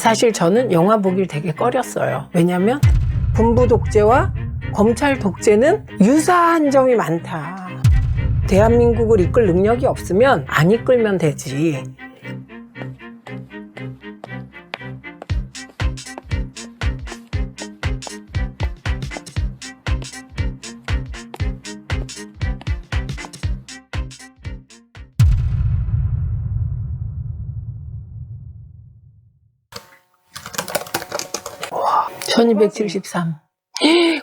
사실 저는 영화 보기를 되게 꺼렸어요. 왜냐면 군부 독재와 검찰 독재는 유사한 점이 많다. 대한민국을 이끌 능력이 없으면 안 이끌면 되지. 와, 1273.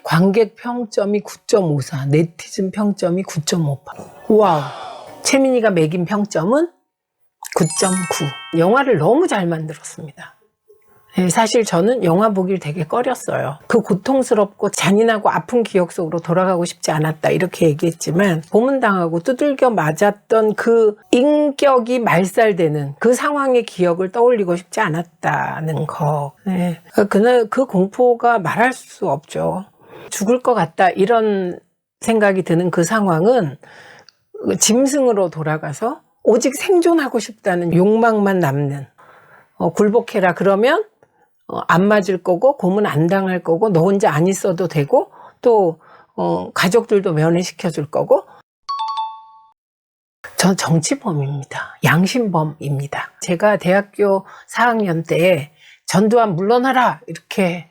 관객 평점이 9.54, 네티즌 평점이 9.58. 와우. 최민희가 매긴 평점은 9.9. 영화를 너무 잘 만들었습니다. 사실 저는 영화 보기를 되게 꺼렸어요. 그 고통스럽고 잔인하고 아픈 기억 속으로 돌아가고 싶지 않았다 이렇게 얘기했지만 고문당하고 두들겨 맞았던 그 인격이 말살되는 그 상황의 기억을 떠올리고 싶지 않았다는 거. 그날 그 공포가 말할 수 없죠. 죽을 것 같다 이런 생각이 드는 그 상황은 짐승으로 돌아가서 오직 생존하고 싶다는 욕망만 남는, 굴복해라 그러면 안 맞을 거고 고문 안 당할 거고 너 혼자 안 있어도 되고 또 가족들도 면회시켜 줄 거고. 전 정치범입니다. 양심범입니다. 제가 대학교 4학년 때 전두환 물러나라 이렇게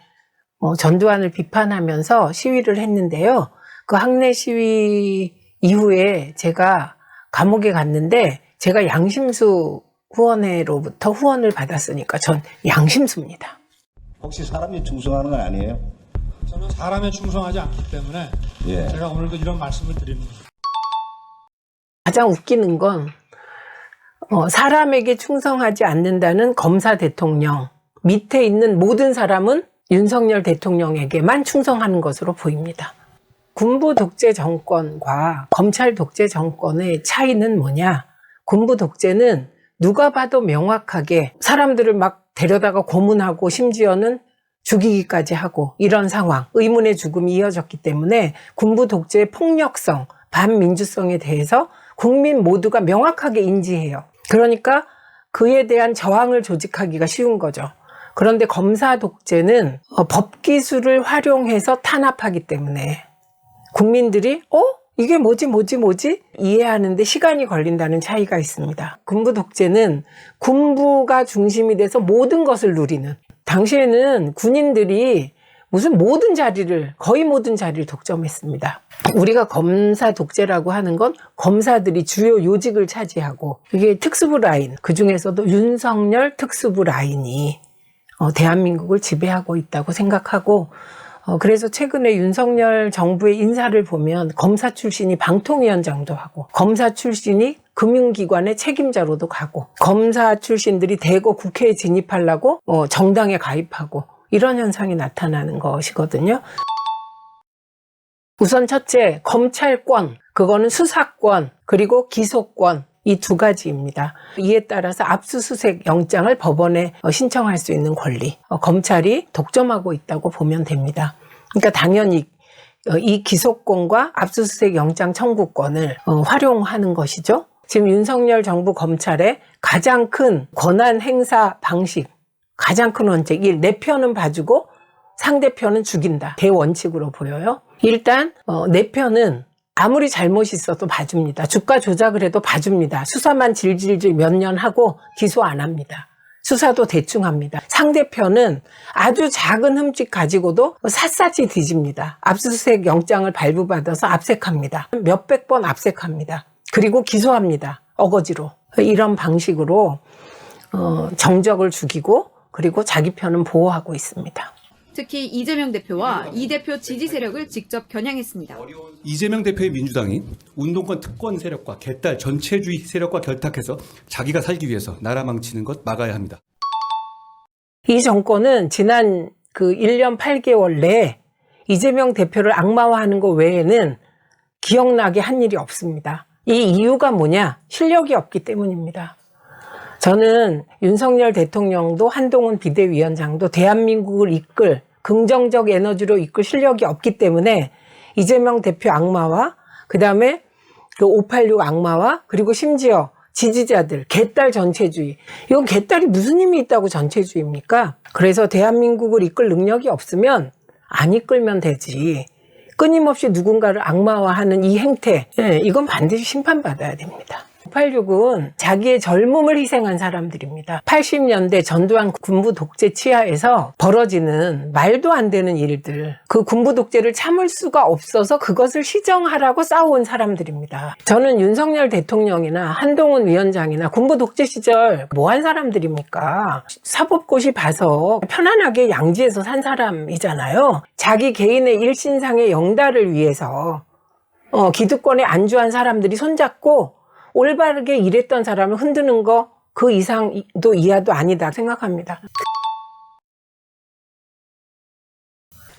전두환을 비판하면서 시위를 했는데요. 그 학내 시위 이후에 제가 감옥에 갔는데 제가 양심수 후원회로부터 후원을 받았으니까 전 양심수입니다. 혹시 사람이 충성하는 건 아니에요? 저는 사람에 충성하지 않기 때문에 제가 오늘도 이런 말씀을 드립니다. 가장 웃기는 건 사람에게 충성하지 않는다는 검사 대통령 밑에 있는 모든 사람은 윤석열 대통령에게만 충성하는 것으로 보입니다. 군부 독재 정권과 검찰 독재 정권의 차이는 뭐냐? 군부 독재는 누가 봐도 명확하게 사람들을 막 데려다가 고문하고 심지어는 죽이기까지 하고 이런 상황, 의문의 죽음이 이어졌기 때문에 군부 독재의 폭력성, 반민주성에 대해서 국민 모두가 명확하게 인지해요. 그러니까 그에 대한 저항을 조직하기가 쉬운 거죠. 그런데 검사 독재는 법기술을 활용해서 탄압하기 때문에 국민들이 이게 뭐지 이해하는데 시간이 걸린다는 차이가 있습니다. 군부 독재는 군부가 중심이 돼서 모든 것을 누리는, 당시에는 군인들이 무슨 거의 모든 자리를 독점했습니다. 우리가 검사 독재라고 하는 건 검사들이 주요 요직을 차지하고 이게 특수부 라인, 그중에서도 윤석열 특수부 라인이 대한민국을 지배하고 있다고 생각하고, 그래서 최근에 윤석열 정부의 인사를 보면 검사 출신이 방통위원장도 하고 검사 출신이 금융기관의 책임자로도 가고 검사 출신들이 대거 국회에 진입하려고 정당에 가입하고 이런 현상이 나타나는 것이거든요. 우선 첫째, 검찰권, 그거는 수사권 그리고 기소권 이 두 가지입니다. 이에 따라서 압수수색 영장을 법원에 신청할 수 있는 권리, 검찰이 독점하고 있다고 보면 됩니다. 그러니까 당연히 이 기소권과 압수수색 영장 청구권을 활용하는 것이죠. 지금 윤석열 정부 검찰의 가장 큰 권한 행사 방식, 가장 큰 원칙, 내 편은 봐주고 상대편은 죽인다. 대원칙으로 보여요. 일단 내 편은 아무리 잘못이 있어도 봐줍니다. 주가 조작을 해도 봐줍니다. 수사만 질질질 몇 년 하고 기소 안 합니다. 수사도 대충 합니다. 상대편은 아주 작은 흠집 가지고도 샅샅이 뒤집니다. 압수수색 영장을 발부받아서 압색합니다. 몇백 번 압색합니다. 그리고 기소합니다. 어거지로. 이런 방식으로 정적을 죽이고 그리고 자기 편은 보호하고 있습니다. 특히 이재명 대표와 이 대표 지지 세력을 직접 겨냥했습니다. 이재명 대표의 민주당이 운동권 특권 세력과 개딸 전체주의 세력과 결탁해서 자기가 살기 위해서 나라 망치는 것 막아야 합니다. 이 정권은 지난 1년 8개월 내에 이재명 대표를 악마화하는 것 외에는 기억나게 한 일이 없습니다. 이 이유가 뭐냐? 실력이 없기 때문입니다. 저는 윤석열 대통령도 한동훈 비대위원장도 대한민국을 이끌 긍정적 에너지로 이끌 실력이 없기 때문에 이재명 대표 악마와 그다음에 586 악마와 그리고 심지어 지지자들, 개딸 전체주의. 이건 개딸이 무슨 힘이 있다고 전체주의입니까? 그래서 대한민국을 이끌 능력이 없으면 안 이끌면 되지. 끊임없이 누군가를 악마화하는 이 행태, 이건 반드시 심판받아야 됩니다. 586은 자기의 젊음을 희생한 사람들입니다. 80년대 전두환 군부 독재 치하에서 벌어지는 말도 안 되는 일들, 그 군부 독재를 참을 수가 없어서 그것을 시정하라고 싸워온 사람들입니다. 저는 윤석열 대통령이나 한동훈 위원장이나 군부 독재 시절 뭐 한 사람들입니까? 사법고시 봐서 편안하게 양지에서 산 사람이잖아요. 자기 개인의 일신상의 영달을 위해서 기득권에 안주한 사람들이 손잡고 올바르게 일했던 사람을 흔드는 거 그 이상도 이하도 아니다 생각합니다.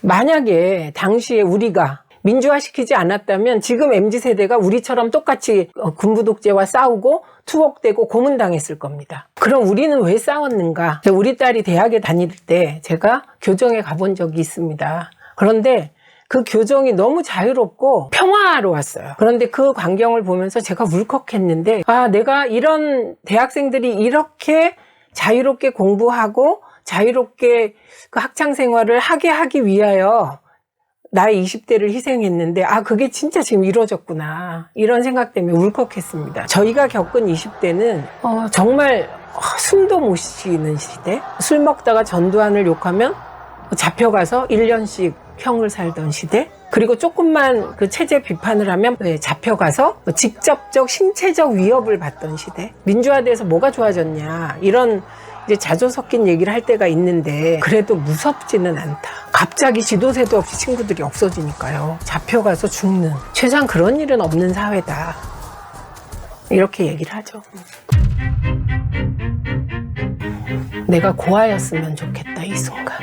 만약에 당시에 우리가 민주화시키지 않았다면 지금 MZ세대가 우리처럼 똑같이 군부독재와 싸우고 투옥되고 고문당했을 겁니다. 그럼 우리는 왜 싸웠는가? 우리 딸이 대학에 다닐 때 제가 교정에 가본 적이 있습니다. 그런데 그 교정이 너무 자유롭고 평화로웠어요. 그런데 그 광경을 보면서 제가 울컥했는데, 내가 이런 대학생들이 이렇게 자유롭게 공부하고 자유롭게 그 학창 생활을 하게 하기 위하여 나의 20대를 희생했는데, 그게 진짜 지금 이루어졌구나. 이런 생각 때문에 울컥했습니다. 저희가 겪은 20대는 정말 숨도 못 쉬는 시대. 술 먹다가 전두환을 욕하면 잡혀가서 1년씩 형을 살던 시대. 그리고 조금만 그 체제 비판을 하면 잡혀가서 직접적 신체적 위협을 받던 시대. 민주화돼서 뭐가 좋아졌냐, 이런 이제 자조 섞인 얘기를 할 때가 있는데, 그래도 무섭지는 않다. 갑자기 지도새도 없이 친구들이 없어지니까요. 잡혀가서 죽는, 최소한 그런 일은 없는 사회다, 이렇게 얘기를 하죠. 내가 고아였으면 좋겠다, 이 순간.